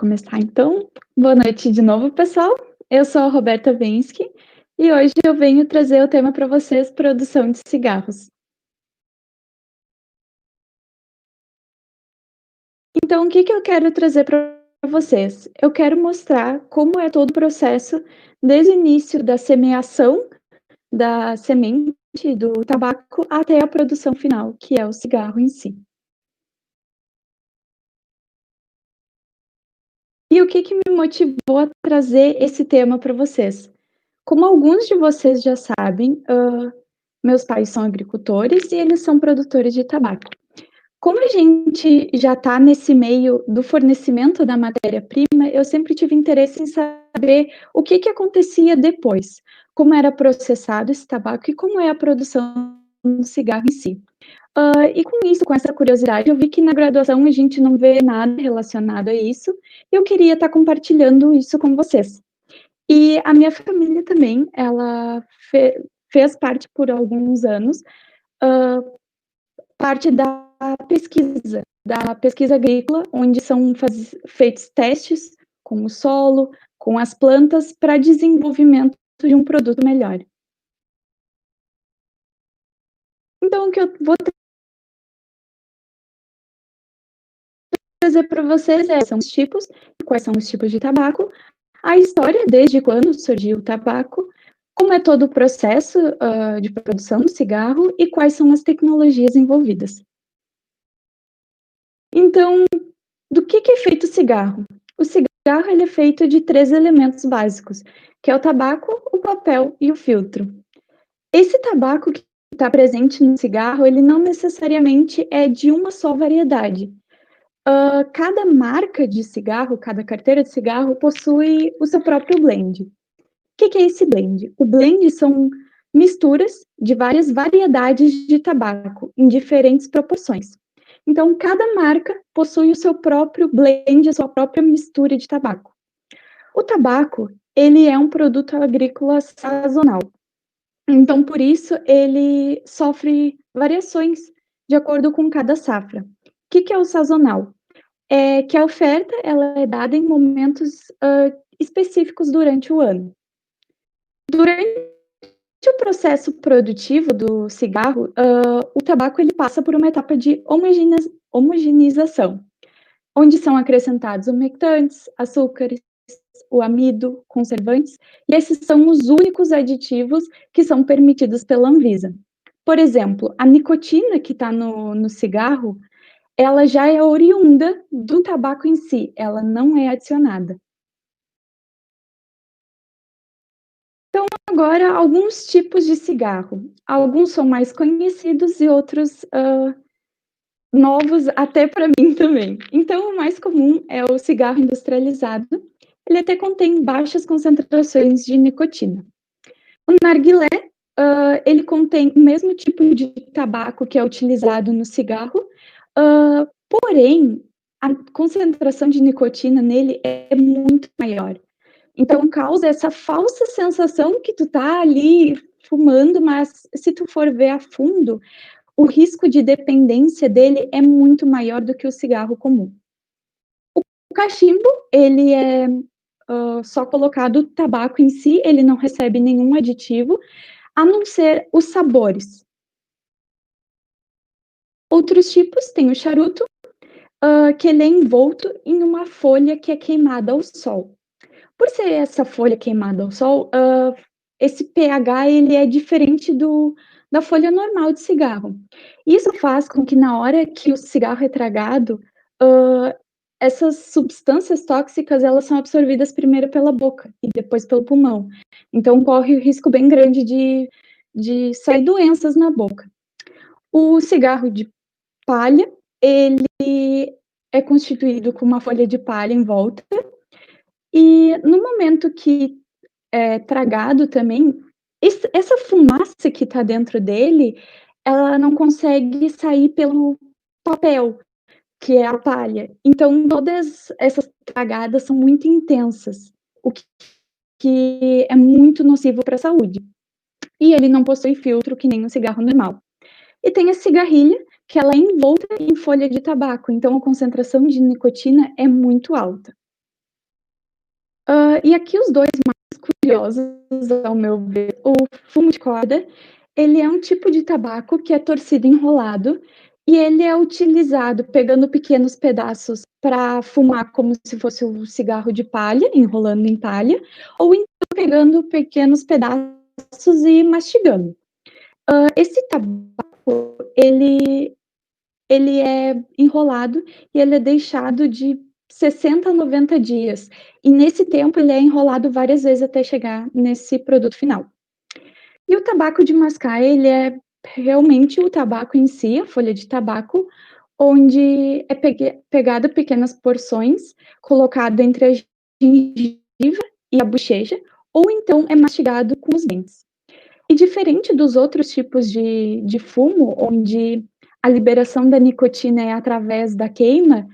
começar então. Boa noite de novo, pessoal. Eu sou a Roberta Vensky e hoje eu venho trazer o tema para vocês, produção de cigarros. Então, o que eu quero trazer para vocês? Eu quero mostrar como é todo o processo, desde o início da semeação da semente do tabaco até a produção final, que é o cigarro em si. E o que me motivou a trazer esse tema para vocês? Como alguns de vocês já sabem, meus pais são agricultores e eles são produtores de tabaco. Como a gente já está nesse meio do fornecimento da matéria-prima, eu sempre tive interesse em saber o que acontecia depois, como era processado esse tabaco e como é a produção do cigarro em si. E com isso, com essa curiosidade, eu vi que na graduação a gente não vê nada relacionado a isso, e eu queria estar compartilhando isso com vocês. E a minha família também, ela fez parte por alguns anos, hã, parte da pesquisa agrícola, onde são feitos testes com o solo, com as plantas, para desenvolvimento de um produto melhor. Então o que eu vou trazer para vocês são os tipos, quais são os tipos de tabaco, a história, desde quando surgiu o tabaco, como é todo o processo, de produção do cigarro e quais são as tecnologias envolvidas. Então, do que é feito o cigarro? O cigarro ele é feito de 3 elementos básicos, que é o tabaco, o papel e o filtro. Esse tabaco que está presente no cigarro, ele não necessariamente é de uma só variedade. Cada marca de cigarro, cada carteira de cigarro possui o seu próprio blend. O que é esse blend? O blend são misturas de várias variedades de tabaco, em diferentes proporções. Então, cada marca possui o seu próprio blend, a sua própria mistura de tabaco. O tabaco, ele é um produto agrícola sazonal. Então, por isso, ele sofre variações de acordo com cada safra. O que é o sazonal? É que a oferta ela é dada em momentos específicos durante o ano. Durante o processo produtivo do cigarro, o tabaco ele passa por uma etapa de homogeneização, onde são acrescentados umectantes, açúcares, o amido, conservantes, e esses são os únicos aditivos que são permitidos pela Anvisa. Por exemplo, a nicotina que está no cigarro, ela já é oriunda do tabaco em si, ela não é adicionada. Agora, alguns tipos de cigarro. Alguns são mais conhecidos e outros, novos até para mim também. Então, o mais comum é o cigarro industrializado. Ele até contém baixas concentrações de nicotina. O narguilé, ele contém o mesmo tipo de tabaco que é utilizado no cigarro, porém, a concentração de nicotina nele é muito maior. Então causa essa falsa sensação que tu tá ali fumando, mas se tu for ver a fundo, o risco de dependência dele é muito maior do que o cigarro comum. O cachimbo, ele é, só colocado o tabaco em si, ele não recebe nenhum aditivo, a não ser os sabores. Outros tipos, tem o charuto, que ele é envolto em uma folha que é queimada ao sol. Por ser essa folha queimada ao sol, esse pH ele é diferente da folha normal de cigarro. Isso faz com que na hora que o cigarro é tragado, hã, essas substâncias tóxicas elas são absorvidas primeiro pela boca e depois pelo pulmão. Então corre o risco bem grande de sair doenças na boca. O cigarro de palha, ele é constituído com uma folha de palha em volta, e no momento que é tragado também, essa fumaça que está dentro dele, ela não consegue sair pelo papel, que é a palha. Então todas essas tragadas são muito intensas, o que é muito nocivo para a saúde. E ele não possui filtro que nem um cigarro normal. E tem a cigarrilha, que ela é envolta em folha de tabaco, então a concentração de nicotina é muito alta. E aqui os 2 mais curiosos, ao meu ver, o fumo de corda, ele é um tipo de tabaco que é torcido enrolado, e ele é utilizado pegando pequenos pedaços para fumar como se fosse um cigarro de palha, enrolando em palha, ou então pegando pequenos pedaços e mastigando. Esse tabaco, ele é enrolado e ele é deixado de 60 a 90 dias. E nesse tempo ele é enrolado várias vezes até chegar nesse produto final. E o tabaco de mascar, ele é realmente o tabaco em si, a folha de tabaco, onde é pegado pequenas porções, colocado entre a gengiva e a bochecha, ou então é mastigado com os dentes. E diferente dos outros tipos de fumo, onde a liberação da nicotina é através da queima,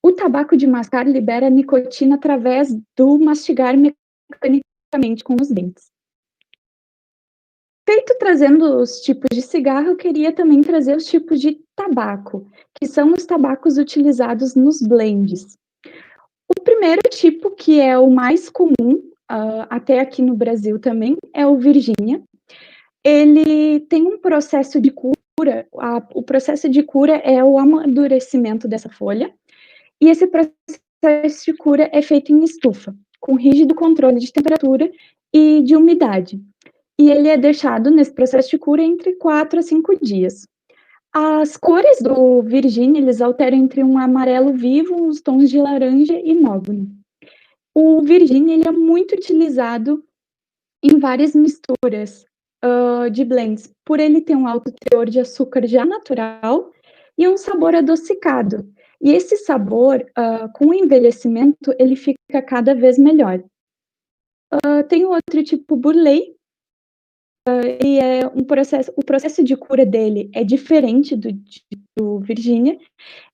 o tabaco de mascar libera nicotina através do mastigar mecanicamente com os dentes. Feito trazendo os tipos de cigarro, eu queria também trazer os tipos de tabaco, que são os tabacos utilizados nos blends. O primeiro tipo, que é o mais comum, até aqui no Brasil também, é o Virgínia. Ele tem um processo de cura, o processo de cura é o amadurecimento dessa folha, e esse processo de cura é feito em estufa, com rígido controle de temperatura e de umidade. E ele é deixado nesse processo de cura entre 4 a 5 dias. As cores do Virgínia, eles alteram entre um amarelo vivo, uns tons de laranja e mogno. O Virgínia, ele é muito utilizado em várias misturas, de blends, por ele ter um alto teor de açúcar já natural e um sabor adocicado. E esse sabor, com o envelhecimento, ele fica cada vez melhor. Tem o outro tipo Burley, e é o processo de cura dele é diferente do Virgínia,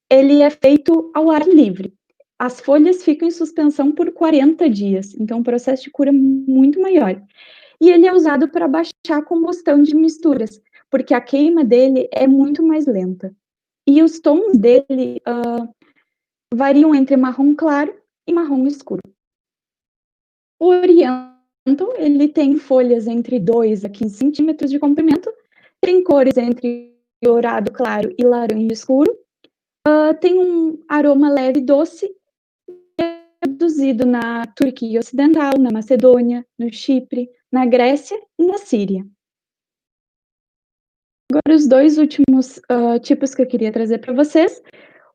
ele é feito ao ar livre. As folhas ficam em suspensão por 40 dias, então o processo de cura é muito maior. E ele é usado para baixar a combustão de misturas, porque a queima dele é muito mais lenta. E os tons dele variam entre marrom claro e marrom escuro. O Oriental, ele tem folhas entre 2 a 15 centímetros de comprimento, tem cores entre dourado claro e laranja escuro, tem um aroma leve e doce, produzido na Turquia Ocidental, na Macedônia, no Chipre, na Grécia e na Síria. Agora os 2 últimos, tipos que eu queria trazer para vocês.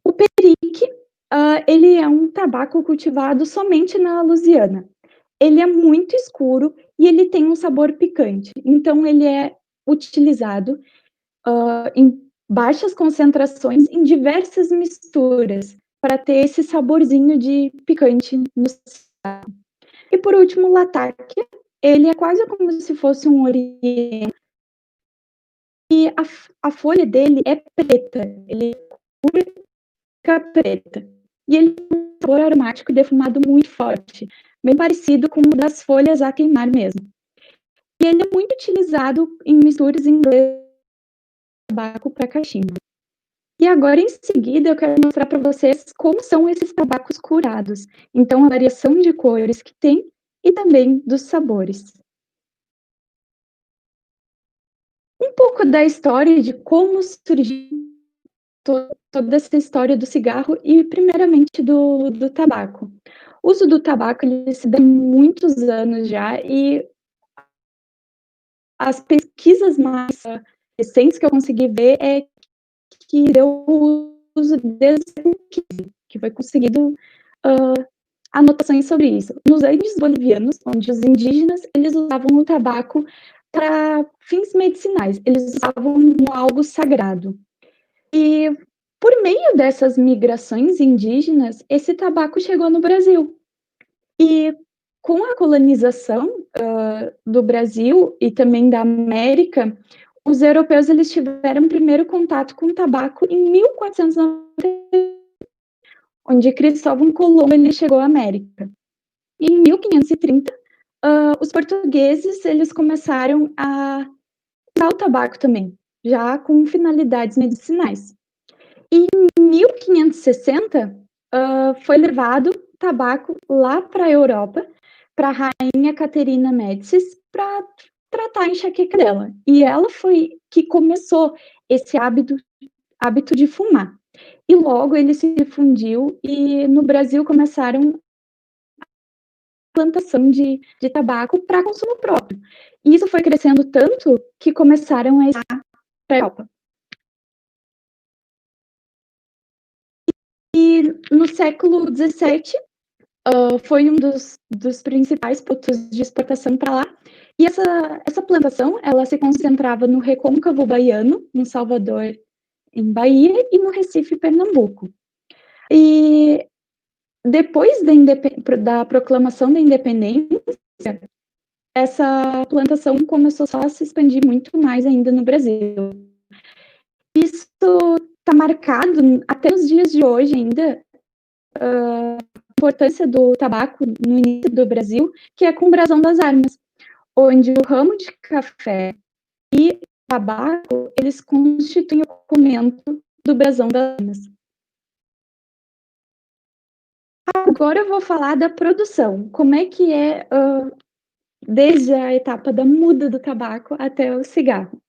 O Perique, ele é um tabaco cultivado somente na Louisiana. Ele é muito escuro e ele tem um sabor picante, então ele é utilizado, em baixas concentrações, em diversas misturas, para ter esse saborzinho de picante no cigarro. E por último, o Latakia, ele é quase como se fosse um oriental, e a folha dele é preta, ele fica preta. E ele tem um sabor aromático e defumado muito forte, bem parecido com o das folhas a queimar mesmo. E ele é muito utilizado em misturas inglesas de tabaco para cachimbo. E agora, em seguida, eu quero mostrar para vocês como são esses tabacos curados. Então, a variação de cores que tem e também dos sabores. Um pouco da história de como surgiu toda essa história do cigarro e, primeiramente, do tabaco. O uso do tabaco, ele se dá há muitos anos já, e as pesquisas mais recentes que eu consegui ver é que deu o uso desde o século XV, que foi conseguido anotações sobre isso. Nos Andes bolivianos, onde os indígenas, eles usavam o tabaco para fins medicinais, eles usavam como algo sagrado. E por meio dessas migrações indígenas, esse tabaco chegou no Brasil. E com a colonização do Brasil e também da América, os europeus eles tiveram primeiro contato com o tabaco em 1490, onde Cristóvão Colombo ele chegou à América. E em 1530, os portugueses eles começaram a usar o tabaco também, já com finalidades medicinais. E em 1560, foi levado tabaco lá para a Europa para a rainha Caterina Médicis para tratar a enxaqueca dela. E ela foi que começou esse hábito de fumar. E logo ele se difundiu e no Brasil começaram plantação de tabaco para consumo próprio. E isso foi crescendo tanto que começaram a exportar para a Europa. E no século XVII, foi um dos principais pontos de exportação para lá. E essa plantação, ela se concentrava no Recôncavo Baiano, em Salvador, em Bahia, e no Recife, Pernambuco. E depois da proclamação da independência, essa plantação começou só a se expandir muito mais ainda no Brasil. Isso está marcado até os dias de hoje ainda, a importância do tabaco no início do Brasil, que é com o brasão das armas, onde o ramo de café e tabaco, eles constituem o documento do brasão das armas. Agora eu vou falar da produção, como é que é desde a etapa da muda do tabaco até o cigarro.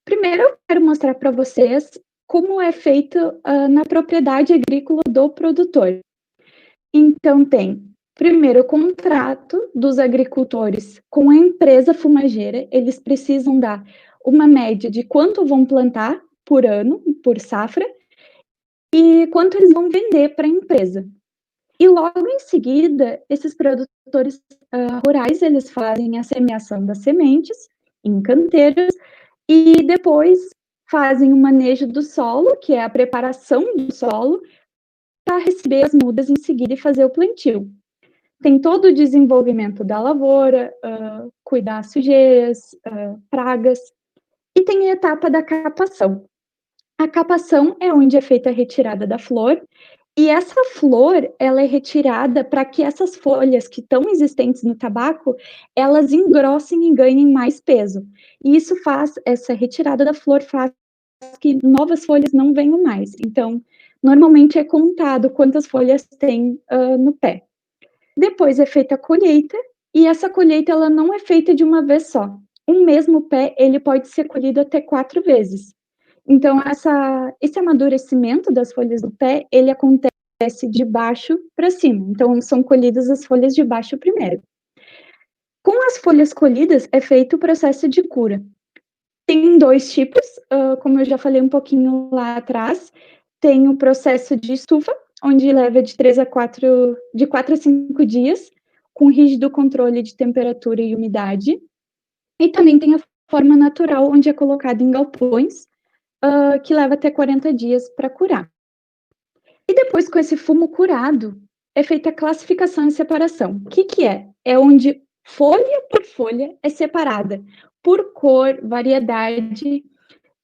Primeiro eu quero mostrar para vocês como é feito na propriedade agrícola do produtor. Então tem, primeiro, o contrato dos agricultores com a empresa fumageira, eles precisam dar uma média de quanto vão plantar por ano, por safra, e quanto eles vão vender para a empresa. E logo em seguida, esses produtores rurais, eles fazem a semeação das sementes em canteiros e depois fazem o manejo do solo, que é a preparação do solo, para receber as mudas em seguida e fazer o plantio. Tem todo o desenvolvimento da lavoura, cuidar sujeiras, pragas, e tem a etapa da capação. A capação é onde é feita a retirada da flor, e essa flor, ela é retirada para que essas folhas que estão existentes no tabaco, elas engrossem e ganhem mais peso. E isso faz, essa retirada da flor faz que novas folhas não venham mais. Então, normalmente é contado quantas folhas tem no pé. Depois é feita a colheita, e essa colheita ela não é feita de uma vez só. Um mesmo pé, ele pode ser colhido até 4 vezes. Então, esse amadurecimento das folhas do pé, ele acontece de baixo para cima. Então, são colhidas as folhas de baixo primeiro. Com as folhas colhidas, é feito o processo de cura. Tem 2 tipos, como eu já falei um pouquinho lá atrás, tem o processo de estufa, onde leva de 4 a 5 dias, com rígido controle de temperatura e umidade. E também tem a forma natural, onde é colocado em galpões, que leva até 40 dias para curar. E depois, com esse fumo curado, é feita a classificação e separação. O que é? É onde folha por folha é separada, por cor, variedade,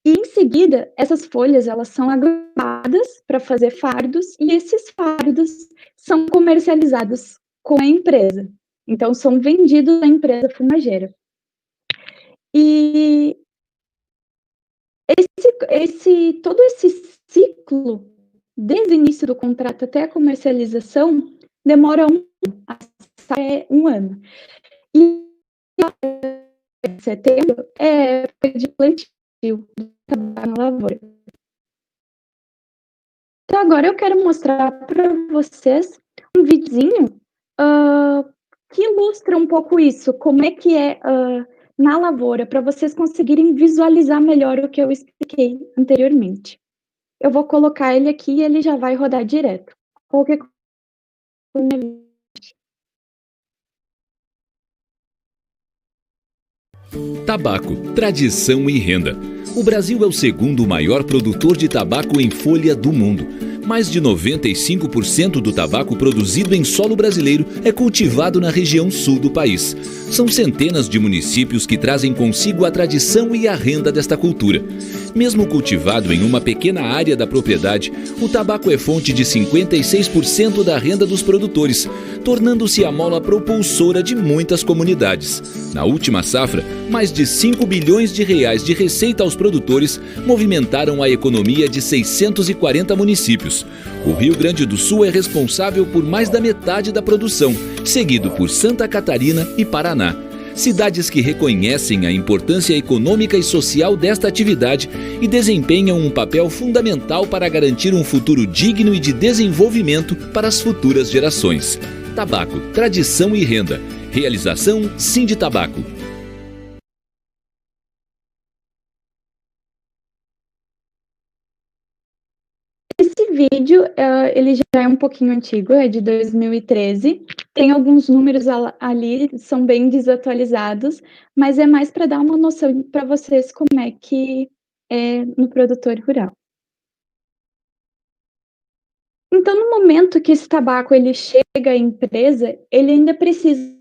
e em seguida, essas folhas, elas são agrupadas para fazer fardos, e esses fardos são comercializados com a empresa. Então, são vendidos à empresa fumageira. E todo esse ciclo, desde o início do contrato até a comercialização, demora um ano. E em setembro é época de plantio do tabaco na lavoura. Então agora eu quero mostrar para vocês um videozinho que ilustra um pouco isso, como é que é na lavoura, para vocês conseguirem visualizar melhor o que eu expliquei anteriormente. Eu vou colocar ele aqui e ele já vai rodar direto. Qualquer coisa. Tabaco, tradição e renda. O Brasil é o segundo maior produtor de tabaco em folha do mundo. Mais de 95% do tabaco produzido em solo brasileiro é cultivado na região sul do país. São centenas de municípios que trazem consigo a tradição e a renda desta cultura. Mesmo cultivado em uma pequena área da propriedade, o tabaco é fonte de 56% da renda dos produtores. tornando-se a mola propulsora de muitas comunidades. Na última safra, mais de 5 bilhões de reais de receita aos produtores movimentaram a economia de 640 municípios. O Rio Grande do Sul é responsável por mais da metade da produção, seguido por Santa Catarina e Paraná. Cidades que reconhecem a importância econômica e social desta atividade e desempenham um papel fundamental para garantir um futuro digno e de desenvolvimento para as futuras gerações. Tabaco, tradição e renda. Realização Sinditabaco. Esse vídeo, ele já é um pouquinho antigo, é de 2013. Tem alguns números ali, são bem desatualizados, mas é mais para dar uma noção para vocês como é que é no produtor rural. Então, no momento que esse tabaco ele chega à empresa, ele ainda precisa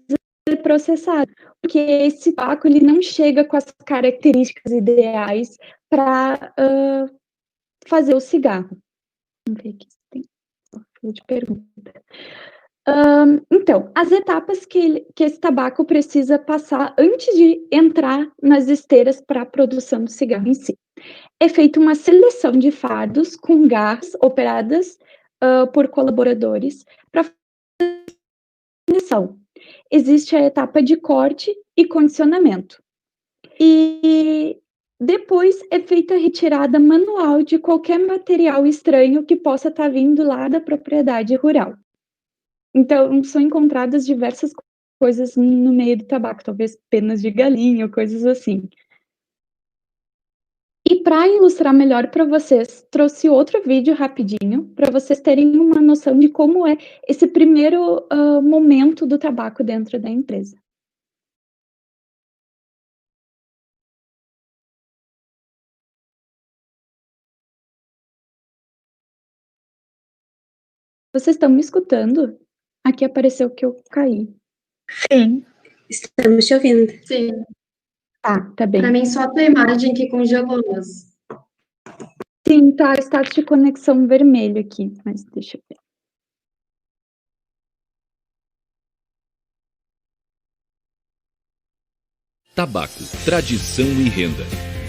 ser processado, porque esse tabaco ele não chega com as características ideais para fazer o cigarro. Vamos ver aqui se tem de pergunta. Então, as etapas que esse tabaco precisa passar antes de entrar nas esteiras para a produção do cigarro em si. É feita uma seleção de fardos com garras operadas por colaboradores para fazer a seleção. Existe a etapa de corte e condicionamento. E depois é feita a retirada manual de qualquer material estranho que possa estar vindo lá da propriedade rural. Então, são encontradas diversas coisas no meio do tabaco, talvez penas de galinha, coisas assim. E para ilustrar melhor para vocês, trouxe outro vídeo rapidinho, para vocês terem uma noção de como é esse primeiro momento do tabaco dentro da empresa. Vocês estão me escutando? Aqui apareceu que eu caí. Sim, estamos te ouvindo. Sim. Tá bem. Para mim, só a tua imagem que congelou. Sim, tá, status de conexão vermelho aqui, mas deixa eu ver. Tabaco, tradição e renda.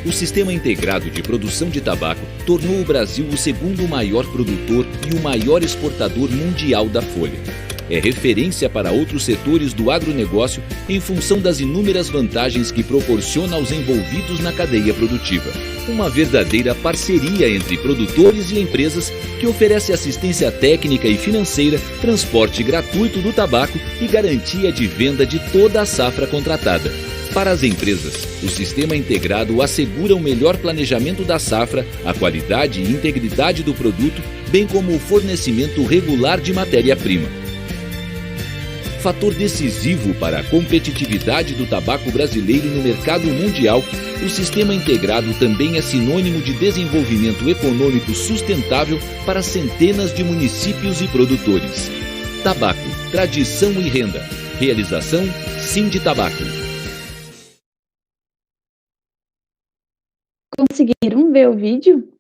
O Sistema Integrado de Produção de Tabaco tornou o Brasil o segundo maior produtor e o maior exportador mundial da folha. É referência para outros setores do agronegócio em função das inúmeras vantagens que proporciona aos envolvidos na cadeia produtiva. Uma verdadeira parceria entre produtores e empresas que oferece assistência técnica e financeira, transporte gratuito do tabaco e garantia de venda de toda a safra contratada. Para as empresas, o Sistema Integrado assegura o melhor planejamento da safra, a qualidade e integridade do produto, bem como o fornecimento regular de matéria-prima. Fator decisivo para a competitividade do tabaco brasileiro no mercado mundial, o Sistema Integrado também é sinônimo de desenvolvimento econômico sustentável para centenas de municípios e produtores. Tabaco, tradição e renda. Realização Sinditabaco. Conseguiram ver o vídeo?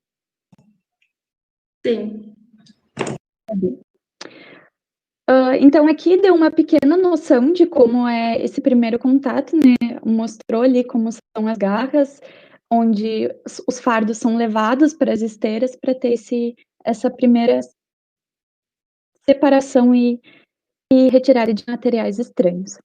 Sim. Então, aqui deu uma pequena noção de como é esse primeiro contato, né? Mostrou ali como são as garras, onde os fardos são levados para as esteiras para ter essa primeira separação e retirada de materiais estranhos.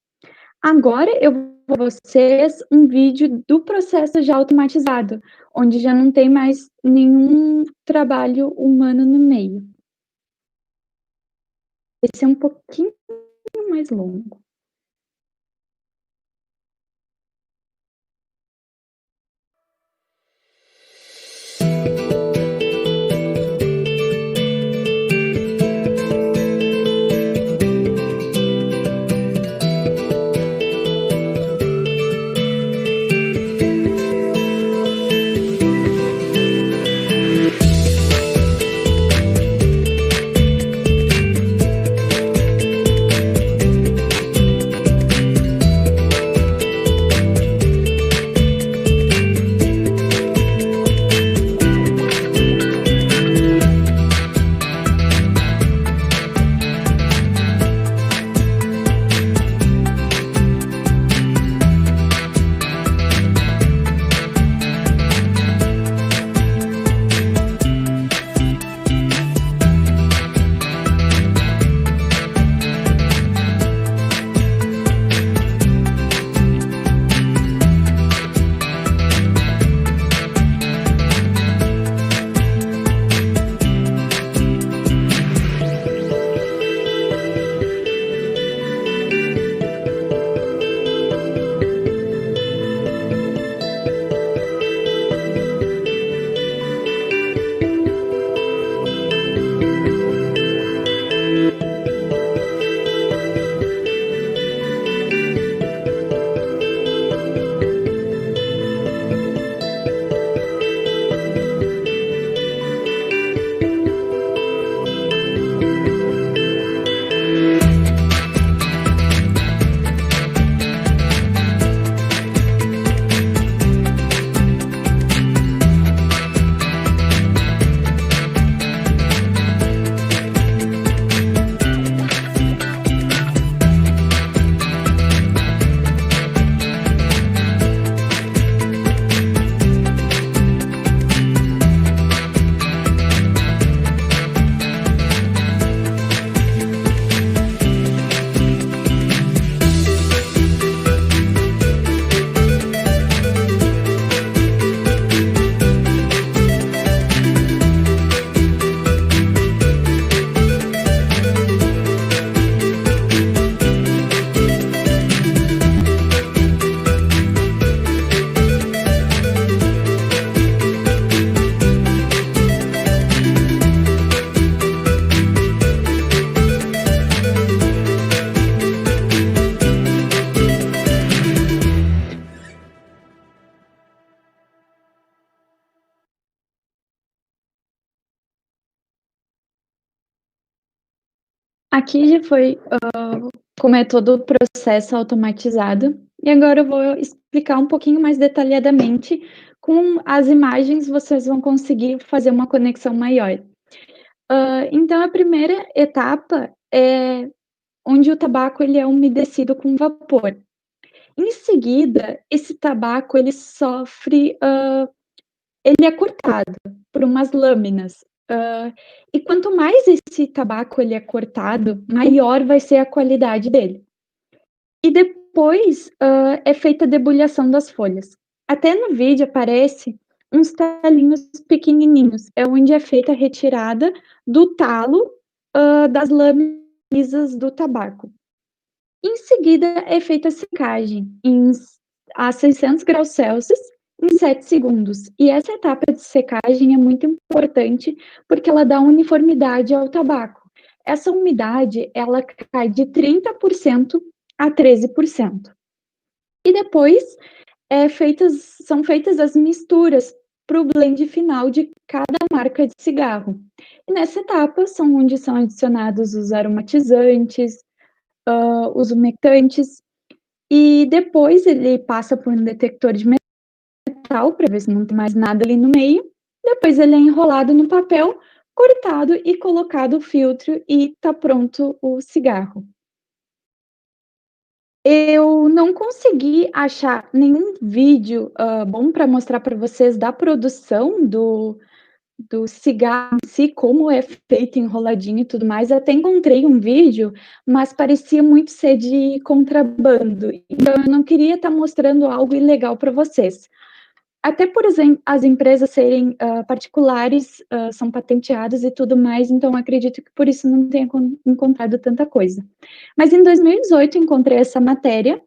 Agora eu vou para vocês um vídeo do processo já automatizado, onde já não tem mais nenhum trabalho humano no meio. Esse é um pouquinho mais longo. Aqui já foi, como é todo o processo automatizado, e agora eu vou explicar um pouquinho mais detalhadamente. Com as imagens, vocês vão conseguir fazer uma conexão maior. Então a primeira etapa é onde o tabaco ele é umedecido com vapor. Em seguida, esse tabaco ele sofre, ele é cortado por umas lâminas, e quanto mais esse tabaco ele é cortado, maior vai ser a qualidade dele. E depois, é feita a debulhação das folhas. Até no vídeo aparece uns talinhos pequenininhos, é onde é feita a retirada do talo, das lâminas lisas do tabaco. Em seguida, é feita a secagem a 600 graus Celsius em 7 segundos. E essa etapa de secagem é muito importante porque ela dá uniformidade ao tabaco. Essa umidade, ela cai de 30% a 13%. E depois são feitas as misturas para o blend final de cada marca de cigarro. E nessa etapa são onde são adicionados os aromatizantes, os umetantes, e depois ele passa por um detector de metal para ver se não tem mais nada ali no meio. Depois ele é enrolado no papel, cortado e colocado o filtro e está pronto o cigarro. Eu não consegui achar nenhum vídeo bom para mostrar para vocês da produção do cigarro em si, como é feito enroladinho e tudo mais. Até encontrei um vídeo, mas parecia muito ser de contrabando, então eu não queria estar mostrando algo ilegal para vocês. Até por as empresas serem particulares, são patenteadas e tudo mais, então acredito que por isso não tenha encontrado tanta coisa. Mas em 2018 encontrei essa matéria,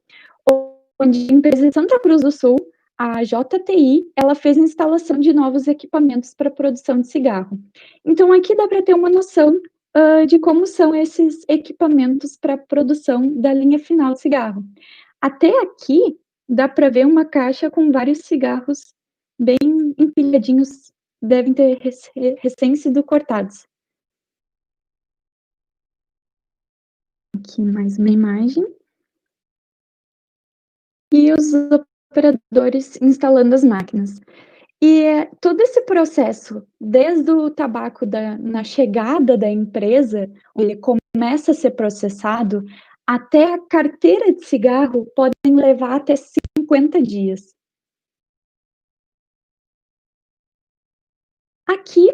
onde a empresa de Santa Cruz do Sul, a JTI, ela fez instalação de novos equipamentos para produção de cigarro. Então aqui dá para ter uma noção de como são esses equipamentos para produção da linha final de cigarro. Até aqui dá para ver uma caixa com vários cigarros bem empilhadinhos, devem ter recém sido cortados. Aqui mais uma imagem. E os operadores instalando as máquinas. E todo esse processo, desde o tabaco na chegada da empresa, ele começa a ser processado, até a carteira de cigarro podem levar até 50 dias. Aqui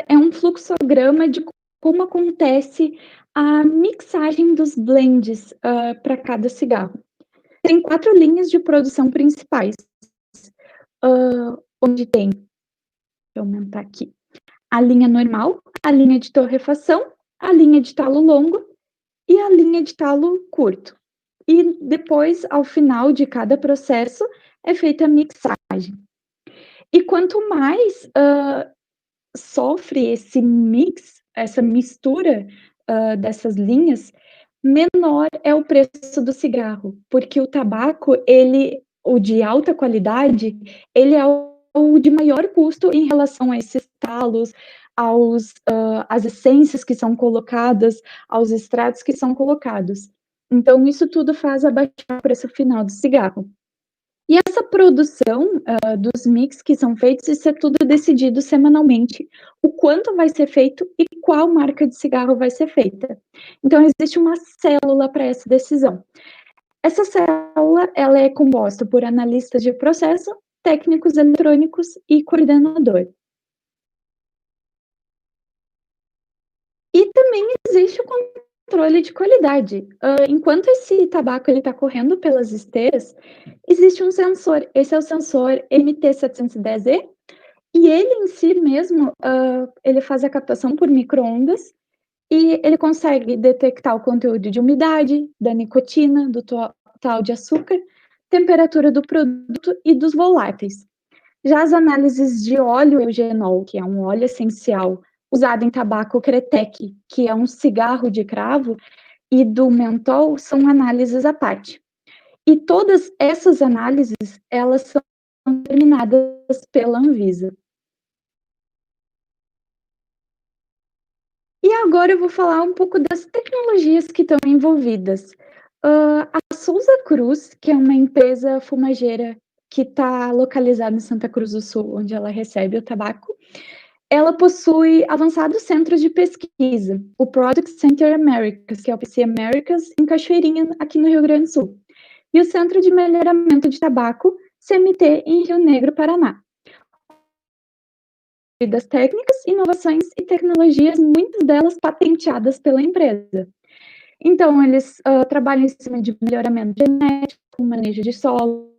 é um fluxograma de como acontece a mixagem dos blends para cada cigarro. Tem 4 linhas de produção principais, onde tem, deixa eu aumentar aqui, a linha normal, a linha de torrefação, a linha de talo longo e a linha de talo curto. E depois, ao final de cada processo, é feita a mixagem. E quanto mais sofre esse mix, essa mistura dessas linhas, menor é o preço do cigarro, porque o tabaco, o de alta qualidade, ele é o de maior custo em relação a esses talos, às essências que são colocadas, aos extratos que são colocados. Então, isso tudo faz abaixar o preço final do cigarro. E essa produção dos mix que são feitos, isso é tudo decidido semanalmente, o quanto vai ser feito e qual marca de cigarro vai ser feita. Então, existe uma célula para essa decisão. Essa célula, ela é composta por analistas de processo, técnicos eletrônicos e coordenador. E também existe o controle de qualidade. Enquanto esse tabaco está correndo pelas esteiras, existe um sensor. Esse é o sensor MT710E, e ele em si mesmo, ele faz a captação por micro-ondas, e ele consegue detectar o conteúdo de umidade, da nicotina, do total de açúcar, temperatura do produto e dos voláteis. Já as análises de óleo eugenol, que é um óleo essencial usado em tabaco Cretec, que é um cigarro de cravo, e do mentol, são análises à parte. E todas essas análises, elas são determinadas pela Anvisa. E agora eu vou falar um pouco das tecnologias que estão envolvidas. A Souza Cruz, que é uma empresa fumageira que está localizada em Santa Cruz do Sul, onde ela recebe o tabaco, ela possui avançados centros de pesquisa, o Product Center Americas, que é o PC Americas, em Cachoeirinha, aqui no Rio Grande do Sul, e o Centro de Melhoramento de Tabaco, CMT, em Rio Negro, Paraná. Das técnicas, inovações e tecnologias, muitas delas patenteadas pela empresa. Então, eles trabalham em cima de melhoramento genético, manejo de solo,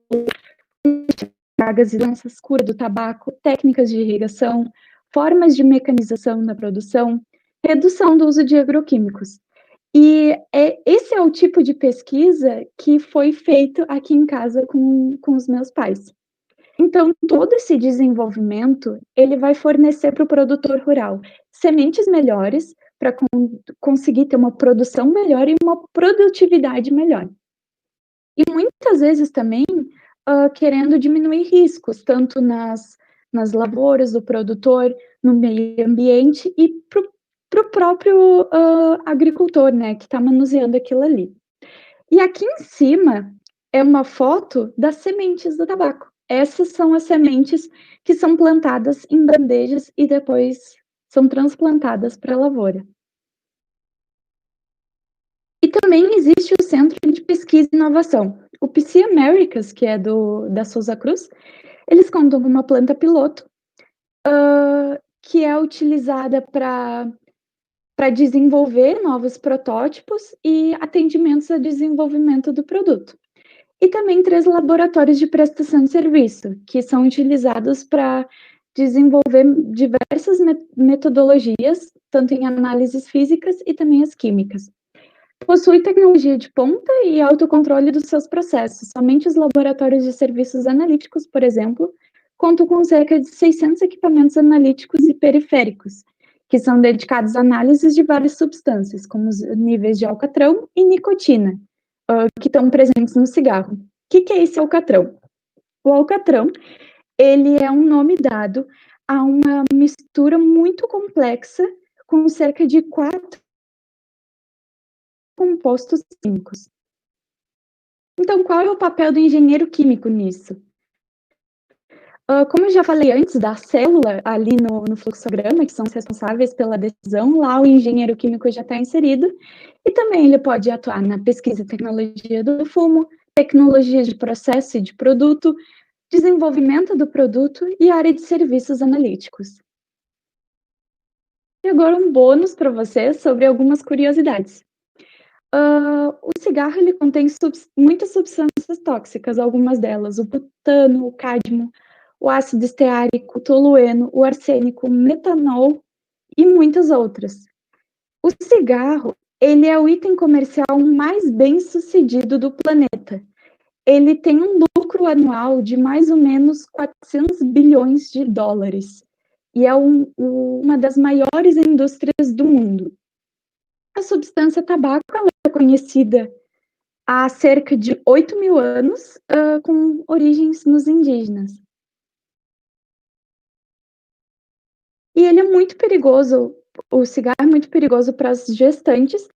pragas e doenças, cura do tabaco, técnicas de irrigação, formas de mecanização da produção, redução do uso de agroquímicos. E esse é o tipo de pesquisa que foi feito aqui em casa com os meus pais. Então, todo esse desenvolvimento, ele vai fornecer para o produtor rural sementes melhores para conseguir ter uma produção melhor e uma produtividade melhor. E muitas vezes também querendo diminuir riscos, tanto nas lavouras do produtor, no meio ambiente e para o próprio agricultor, né, que está manuseando aquilo ali. E aqui em cima é uma foto das sementes do tabaco. Essas são as sementes que são plantadas em bandejas e depois são transplantadas para a lavoura. E também existe o Centro de Pesquisa e Inovação. O PC Americas, que é da Souza Cruz, eles contam com uma planta piloto que é utilizada para desenvolver novos protótipos e atendimentos a desenvolvimento do produto. E também 3 laboratórios de prestação de serviço, que são utilizados para desenvolver diversas metodologias, tanto em análises físicas e também as químicas. Possui tecnologia de ponta e autocontrole dos seus processos. Somente os laboratórios de serviços analíticos, por exemplo, contam com cerca de 600 equipamentos analíticos e periféricos, que são dedicados a análises de várias substâncias, como os níveis de alcatrão e nicotina, que estão presentes no cigarro. O que é esse alcatrão? O alcatrão, ele é um nome dado a uma mistura muito complexa com cerca de 4 compostos químicos. Então, qual é o papel do engenheiro químico nisso? Como eu já falei antes da célula ali no fluxograma, que são os responsáveis pela decisão, lá o engenheiro químico já está inserido, e também ele pode atuar na pesquisa e tecnologia do fumo, tecnologia de processo e de produto, desenvolvimento do produto e área de serviços analíticos. E agora um bônus para vocês sobre algumas curiosidades. O cigarro ele contém muitas substâncias tóxicas, algumas delas o butano, o cádmio, o ácido esteárico, o tolueno, o arsênico, o metanol e muitas outras. O cigarro, ele é o item comercial mais bem sucedido do planeta. Ele tem um lucro anual de mais ou menos 400 bilhões de dólares e é uma das maiores indústrias do mundo. A substância tabaco é conhecida há cerca de 8.000 anos, com origens nos indígenas. E ele é muito perigoso, o cigarro é muito perigoso para as gestantes,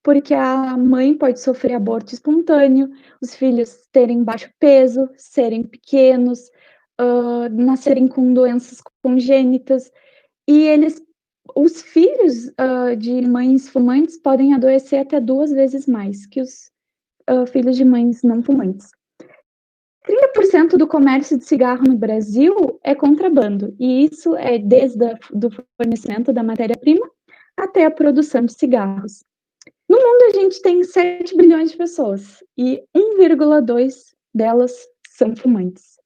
porque a mãe pode sofrer aborto espontâneo, os filhos terem baixo peso, serem pequenos, nascerem com doenças congênitas, e os filhos de mães fumantes podem adoecer até 2 vezes mais que os filhos de mães não fumantes. 30% do comércio de cigarro no Brasil é contrabando, e isso é desde o fornecimento da matéria-prima até a produção de cigarros. No mundo, a gente tem 7 bilhões de pessoas, e 1,2 delas são fumantes.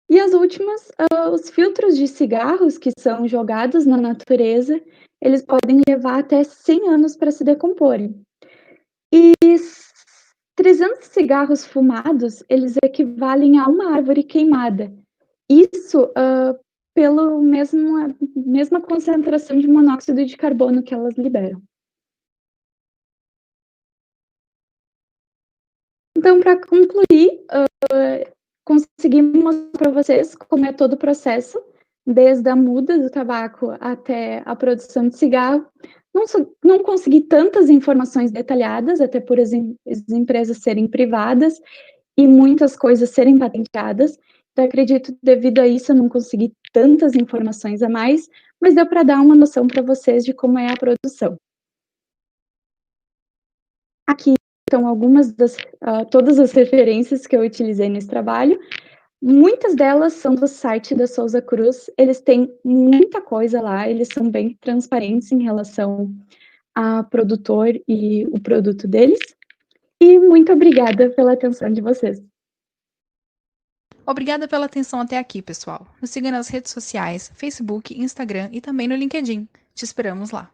E as últimas, os filtros de cigarros que são jogados na natureza, eles podem levar até 100 anos para se decomporem. E 300 cigarros fumados, eles equivalem a uma árvore queimada. Isso pela mesma concentração de monóxido de carbono que elas liberam. Então, para concluir, conseguimos mostrar para vocês como é todo o processo desde a muda do tabaco até a produção de cigarro. Não consegui tantas informações detalhadas, até por as empresas serem privadas e muitas coisas serem patenteadas. Então, acredito, devido a isso, eu não consegui tantas informações a mais, mas deu para dar uma noção para vocês de como é a produção. Aqui estão todas as referências que eu utilizei nesse trabalho. Muitas delas são do site da Souza Cruz, eles têm muita coisa lá, eles são bem transparentes em relação ao produtor e o produto deles. E muito obrigada pela atenção de vocês. Obrigada pela atenção até aqui, pessoal. Nos siga nas redes sociais, Facebook, Instagram e também no LinkedIn. Te esperamos lá.